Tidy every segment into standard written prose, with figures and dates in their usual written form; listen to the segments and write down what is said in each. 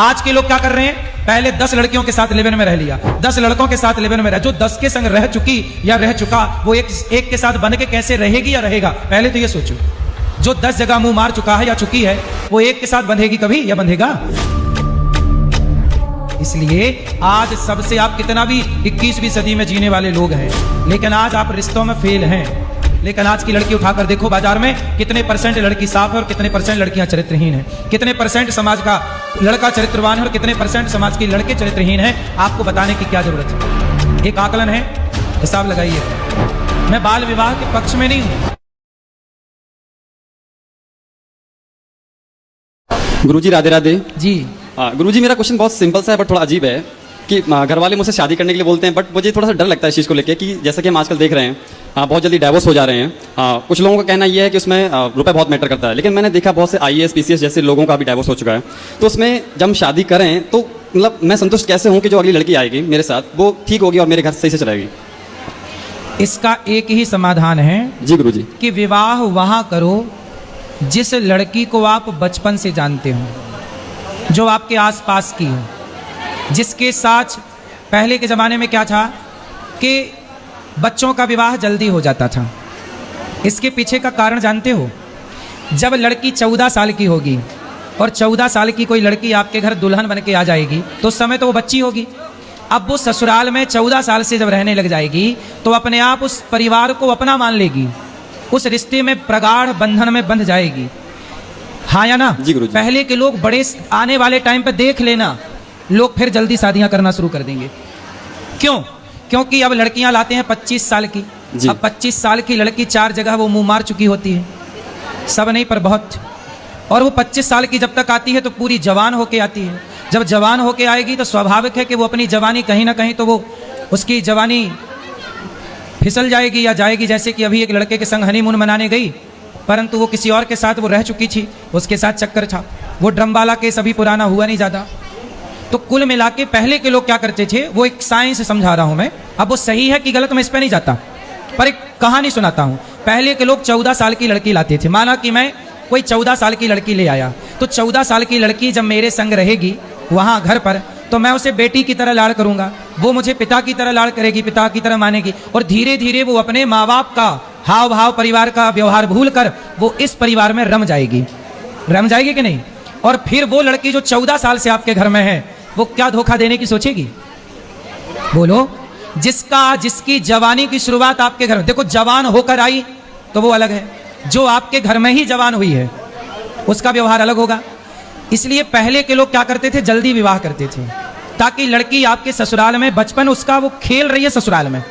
आज के लोग क्या कर रहे हैं, पहले 10 लड़कियों के साथ लिव इन में रह लिया, 10 लड़कों के साथ लिव इन में रह, जो 10 के संग रह चुकी या रह चुका वो एक के साथ बन के कैसे रहेगी या रहेगा, पहले तो ये सोचो। जो 10 जगह मुंह मार चुका है या चुकी है वो एक के साथ बंधेगी कभी या बंधेगा? इसलिए आज सबसे आप कितना भी 21वीं सदी में जीने वाले लोग हैं, लेकिन आज आप रिश्तों में फेल हैं। लेकिन आज की लड़की उठाकर देखो बाजार में कितने परसेंट लड़की साफ है और कितने परसेंट लड़कियां चरित्रहीन हैं, कितने परसेंट समाज का लड़का चरित्रवान है और कितने परसेंट समाज के लड़के चरित्रहीन हैं। आपको बताने की क्या जरूरत है, एक आकलन है, हिसाब लगाइए। मैं बाल विवाह के पक्ष में नहीं हूं। गुरुजी राधे राधे जी। गुरुजी मेरा क्वेश्चन बहुत सिंपल सा है बट थोड़ा अजीब है कि घर वाले मुझसे शादी करने के लिए बोलते हैं, बट मुझे थोड़ा सा डर लगता है इस चीज़ को लेकर कि जैसा कि हम आजकल देख रहे हैं बहुत जल्दी डाइवोर्स हो जा रहे हैं। कुछ लोगों का कहना यह है कि उसमें रुपए बहुत मैटर करता है, लेकिन मैंने देखा बहुत से IAS PCS जैसे लोगों का भी डाइवोर्स हो चुका है। तो उसमें जब हम शादी करें तो मतलब मैं संतुष्ट कैसे हूँ कि जो अगली लड़की आएगी मेरे साथ वो ठीक होगी और मेरे घर सही से चलाएगी? इसका एक ही समाधान है जी गुरुजी, कि विवाह वहां करो जिस लड़की को आप बचपन से जानते हो, जो आपके आसपास की हो, जिसके साथ पहले के ज़माने में क्या था कि बच्चों का विवाह जल्दी हो जाता था। इसके पीछे का कारण जानते हो? जब लड़की 14 साल की होगी और 14 साल की कोई लड़की आपके घर दुल्हन बन के आ जाएगी तो उस समय तो वो बच्ची होगी। अब वो ससुराल में 14 साल से जब रहने लग जाएगी तो अपने आप उस परिवार को अपना मान लेगी, उस रिश्ते में प्रगाढ़ बंधन में बंध जाएगी। हाँ या ना? जी गुरुजी। पहले के लोग बड़े आने वाले टाइम पे देख लेना, लोग फिर जल्दी शादियां करना शुरू कर देंगे। क्यों? क्योंकि अब लड़कियां लाते हैं 25 साल की। अब 25 साल की लड़की 4 जगह वो मुंह मार चुकी होती है, सब नहीं पर बहुत। और वो 25 साल की जब तक आती है तो पूरी जवान होके आती है। जब जवान होके आएगी तो स्वाभाविक है कि वो अपनी जवानी कहीं ना कहीं तो वो उसकी जवानी फिसल जाएगी या जाएगी। जैसे कि अभी एक लड़के के संग हनीमून मनाने गई, परंतु वो किसी और के साथ वो रह चुकी थी, उसके साथ चक्कर था। वो ड्रम वाला केस अभी पुराना हुआ नहीं ज़्यादा। तो कुल मिला के पहले के लोग क्या करते थे, वो एक साइंस समझा रहा हूं मैं, अब वो सही है कि गलत मैं इस पर नहीं जाता, पर एक कहानी सुनाता हूं। पहले के लोग 14 साल की लड़की लाते थे। माना कि मैं कोई 14 साल की लड़की ले आया, तो 14 साल की लड़की जब मेरे संग रहेगी वहां घर पर, तो मैं उसे बेटी की तरह लाड़ करूंगा, वो मुझे पिता की तरह लाड़ करेगी, पिता की तरह मानेगी। और धीरे धीरे वो अपने माँ बाप का हाव भाव, परिवार का व्यवहार भूल कर वो इस परिवार में रम जाएगी। रम जाएगी कि नहीं? और फिर वो लड़की जो 14 साल से आपके घर में है, वो क्या धोखा देने की सोचेगी? बोलो। जिसकी जवानी की शुरुआत आपके घर में, देखो जवान होकर आई तो वो अलग है, जो आपके घर में ही जवान हुई है उसका व्यवहार अलग होगा। इसलिए पहले के लोग क्या करते थे, जल्दी विवाह करते थे, ताकि लड़की आपके ससुराल में, बचपन उसका वो खेल रही है ससुराल में,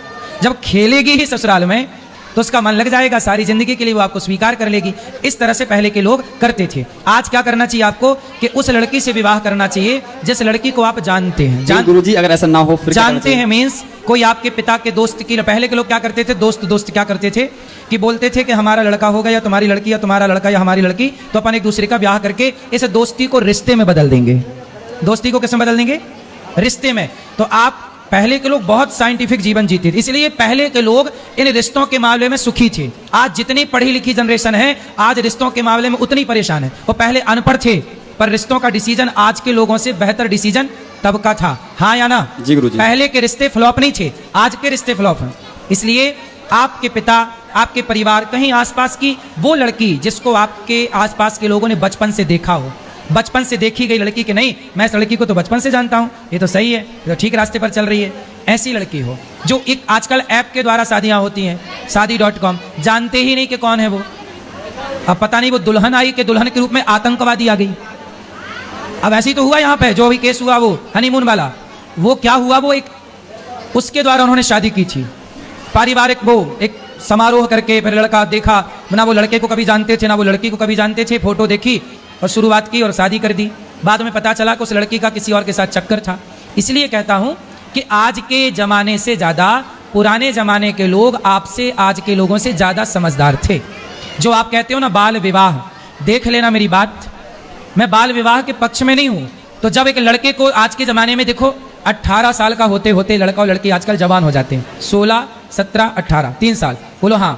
जब खेलेगी ही ससुराल में तो उसका मन लग जाएगा, सारी जिंदगी के लिए वो आपको स्वीकार कर लेगी। इस तरह से पहले के लोग करते थे। आज क्या करना चाहिए आपको कि उस लड़की से विवाह करना चाहिए जिस लड़की को आप जानते हैं। गुरुजी अगर ऐसा ना हो फिर जानते हैं मीन्स कोई आपके पिता के दोस्त की। पहले के लोग क्या करते थे, दोस्त क्या करते थे कि बोलते थे कि हमारा लड़का होगा या तुम्हारी लड़की, या तुम्हारा लड़का या हमारी लड़की, तो अपन एक दूसरे का ब्याह करके इस दोस्ती को रिश्ते में बदल देंगे। दोस्ती को किसमें बदल देंगे? रिश्ते में। तो आप पहले के लोग बहुत साइंटिफिक जीवन जीते थे, इसलिए पहले के लोग इन रिश्तों के मामले में सुखी थे। आज जितनी पढ़ी लिखी जनरेशन है, आज रिश्तों के मामले में उतनी परेशान है। वो पहले अनपढ़ थे, पर रिश्तों का डिसीजन आज के लोगों से बेहतर डिसीजन तब का था। हाँ या ना? जी गुरुजी। पहले के रिश्ते फ्लॉप नहीं थे, आज के रिश्ते फ्लॉप हैं। इसलिए आपके पिता, आपके परिवार, कहीं आसपास की वो लड़की जिसको आपके आसपास के लोगों ने बचपन से देखा हो, बचपन से देखी गई लड़की के नहीं, मैं इस लड़की को तो बचपन से जानता हूँ, ये तो सही है, ये तो ठीक रास्ते पर चल रही है, ऐसी लड़की हो। जो एक आजकल ऐप के द्वारा शादियाँ होती हैं, शादी.com, जानते ही नहीं कि कौन है वो। अब पता नहीं वो दुल्हन आई कि दुल्हन के रूप में आतंकवादी आ गई। अब ऐसी तो हुआ यहाँ पे, जो अभी केस हुआ वो हनीमून वाला, वो क्या हुआ, वो एक उसके द्वारा उन्होंने शादी की थी, पारिवारिक वो एक समारोह करके। फिर लड़का देखा, ना वो लड़के को कभी जानते थे ना वो लड़की को कभी जानते थे, फोटो देखी और शुरुआत की और शादी कर दी। बाद में पता चला कि उस लड़की का किसी और के साथ चक्कर था। इसलिए कहता हूं कि आज के ज़माने से ज़्यादा पुराने ज़माने के लोग आपसे, आज के लोगों से ज़्यादा समझदार थे। जो आप कहते हो ना बाल विवाह, देख लेना मेरी बात, मैं बाल विवाह के पक्ष में नहीं हूं। तो जब एक लड़के को आज के ज़माने में देखो 18 साल का होते होते लड़का और लड़की आजकल जवान हो जाते हैं, 16, 17, 18, 3 साल, बोलो हाँ।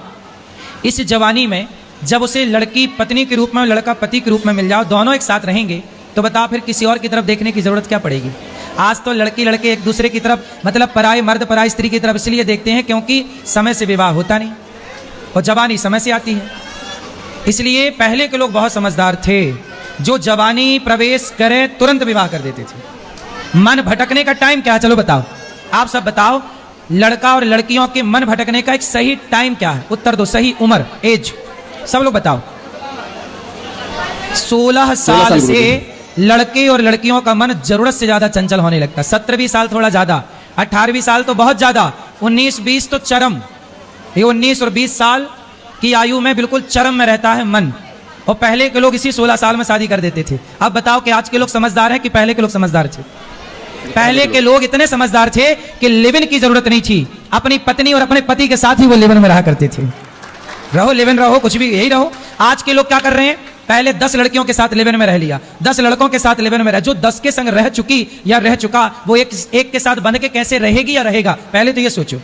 इस जवानी में जब उसे लड़की पत्नी के रूप में, लड़का पति के रूप में मिल जाओ, दोनों एक साथ रहेंगे, तो बताओ फिर किसी और की तरफ देखने की जरूरत क्या पड़ेगी। आज तो लड़की लड़के एक दूसरे की तरफ, मतलब पराए मर्द पराई स्त्री की तरफ इसलिए देखते हैं क्योंकि समय से विवाह होता नहीं और जवानी समय से आती है। इसलिए पहले के लोग बहुत समझदार थे, जो जवानी प्रवेश करे तुरंत विवाह कर देते थे। मन भटकने का टाइम क्या है, चलो बताओ, आप सब बताओ, लड़का और लड़कियों के मन भटकने का एक सही टाइम क्या है, उत्तर दो, सही उम्र, एज, सब लोग बताओ। 16 साल से लड़के और लड़कियों का मन जरूरत से ज्यादा चंचल होने लगता है। 17 साल थोड़ा ज्यादा, 18 साल तो बहुत ज्यादा, 19-20 तो चरम। ये 19 और 20 साल की आयु में बिल्कुल चरम में रहता है मन। और पहले के लोग इसी 16 साल में शादी कर देते थे। अब बताओ कि आज के लोग समझदार हैं कि पहले के लोग समझदार थे? पहले के लोग इतने समझदार थे कि लिव इन की जरूरत नहीं थी, अपनी पत्नी और अपने पति के साथ ही वो लिव इन में रहा करते थे। रहो लिव इन रहो, कुछ भी यही रहो। आज के लोग क्या कर रहे हैं, पहले 10 लड़कियों के साथ लिव इन में रह लिया, 10 लड़कों के साथ लिव इन में रह, जो 10 के संग रह चुकी या रह चुका वो एक के साथ बंध के कैसे रहेगी या रहेगा, पहले तो ये सोचो।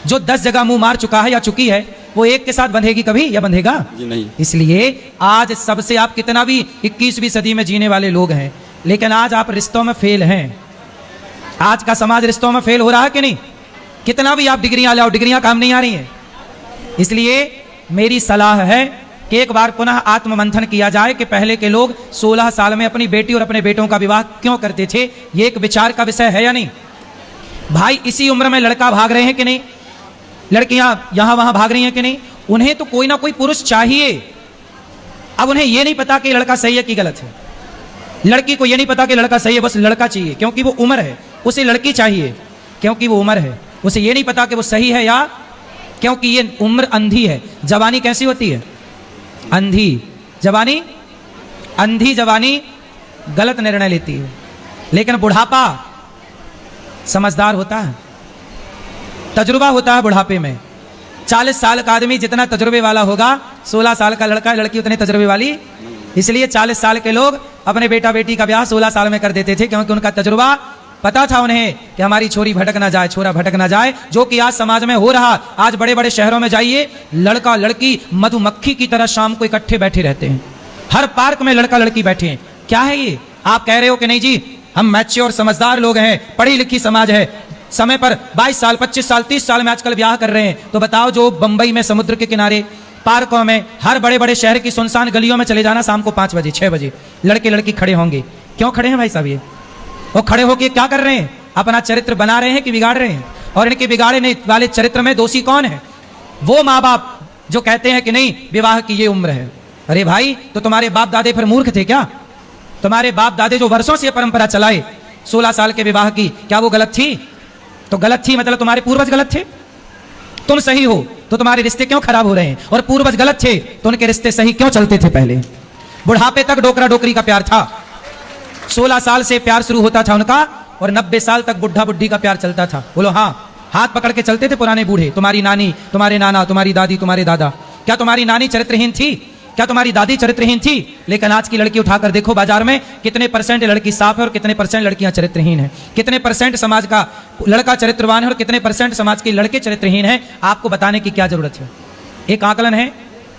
जो 10 जगह मुंह मार चुका है या चुकी है, वो एक के साथ बंधेगी कभी या बंधेगा? जी नहीं। इसलिए आज सबसे, आप कितना भी 21वीं सदी में जीने वाले लोग हैं, लेकिन आज आप रिश्तों में फेल हैं। आज का समाज रिश्तों में फेल हो रहा है कि नहीं? कितना भी आप डिग्रियां लाओ, डिग्रियां काम नहीं आ रही हैं। इसलिए मेरी सलाह है कि एक बार पुनः आत्ममंथन किया जाए कि पहले के लोग 16 साल में अपनी बेटी और अपने बेटों का विवाह क्यों करते थे। ये एक विचार का विषय है या नहीं? भाई इसी उम्र में लड़का भाग रहे हैं कि नहीं, लड़कियां यहां वहां भाग रही हैं कि नहीं? उन्हें तो कोई ना कोई पुरुष चाहिए। अब उन्हें यह नहीं पता कि लड़का सही है कि गलत है, लड़की को यह नहीं पता कि लड़का सही है, बस लड़का चाहिए क्योंकि वो उम्र है, उसे लड़की चाहिए क्योंकि वो उम्र है, उसे यह नहीं पता कि वो सही है या, क्योंकि ये उम्र अंधी है। जवानी कैसी होती है? अंधी जवानी, अंधी जवानी गलत निर्णय लेती है, लेकिन बुढ़ापा समझदार होता है, तजुर्बा होता है बुढ़ापे में। 40 साल का आदमी जितना तजुर्बे वाला होगा, 16 साल का लड़का लड़की उतने तजुर्बे वाली। इसलिए 40 साल के लोग अपने बेटा बेटी का ब्याह 16 साल में कर देते थे, क्योंकि उनका तजुर्बा, पता था उन्हें कि हमारी छोरी भटक ना जाए, छोरा भटक ना जाए, जो कि आज समाज में हो रहा। आज बड़े बड़े शहरों में जाइए, लड़का लड़की मधुमक्खी की तरह शाम को इकट्ठे बैठे रहते हैं, हर पार्क में लड़का लड़की बैठे हैं। क्या है ये? आप कह रहे हो कि नहीं जी हम मैच्योर समझदार लोग हैं, पढ़ी लिखी समाज है, समय पर 22 साल 25 साल 30 साल में आजकल ब्याह कर रहे हैं। तो बताओ, जो बंबई में समुद्र के किनारे, पार्कों में, हर बड़े बड़े शहर की सुनसान गलियों में चले जाना, शाम को 5 बजे 6 बजे लड़के लड़की खड़े होंगे। क्यों खड़े हैं भाई साहब? ये वो खड़े होके क्या कर रहे हैं? अपना चरित्र बना रहे हैं कि बिगाड़ रहे हैं? और इनके बिगाड़ने वाले चरित्र में दोषी कौन है? वो माँ बाप जो कहते हैं कि नहीं विवाह की ये उम्र है। अरे भाई, तो तुम्हारे बाप दादे फिर मूर्ख थे क्या? तुम्हारे बाप दादे जो वर्षों से परंपरा चलाए 16 साल के विवाह की, क्या वो गलत थी? तो गलत थी मतलब तुम्हारे पूर्वज गलत थे। तुम सही हो तो तुम्हारे रिश्ते क्यों खराब हो रहे हैं? और पूर्वज गलत थे तो उनके रिश्ते सही क्यों चलते थे? पहले बुढ़ापे तक डोकरा डोकरी का प्यार था, 16 साल से प्यार शुरू होता था उनका, और 90 साल तक बुढ़ा बुढ़ी का प्यार चलता था। बोलो हाँ, हाथ पकड़ के चलते थे पुराने बूढ़े। तुम्हारी नानी, तुम्हारे नाना, तुम्हारी दादी, तुम्हारे दादा, क्या तुम्हारी नानी चरित्रहीन थी? क्या तुम्हारी दादी चरित्रहीन थी? लेकिन आज की लड़की उठाकर देखो बाजार में, कितने % लड़की साफ है और कितने % लड़कियां चरित्रहीन है, कितने % समाज का लड़का चरित्रवान है और कितने % समाज के लड़के चरित्रहीन है। आपको बताने की क्या जरूरत है? एक आकलन है,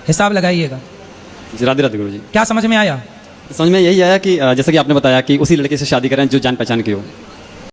हिसाब लगाइएगा। राधे राधे गुरु जी। क्या समझ में आया? समझ में यही आया कि जैसा कि आपने बताया कि उसी लड़के से शादी करें जो जान पहचान की हो।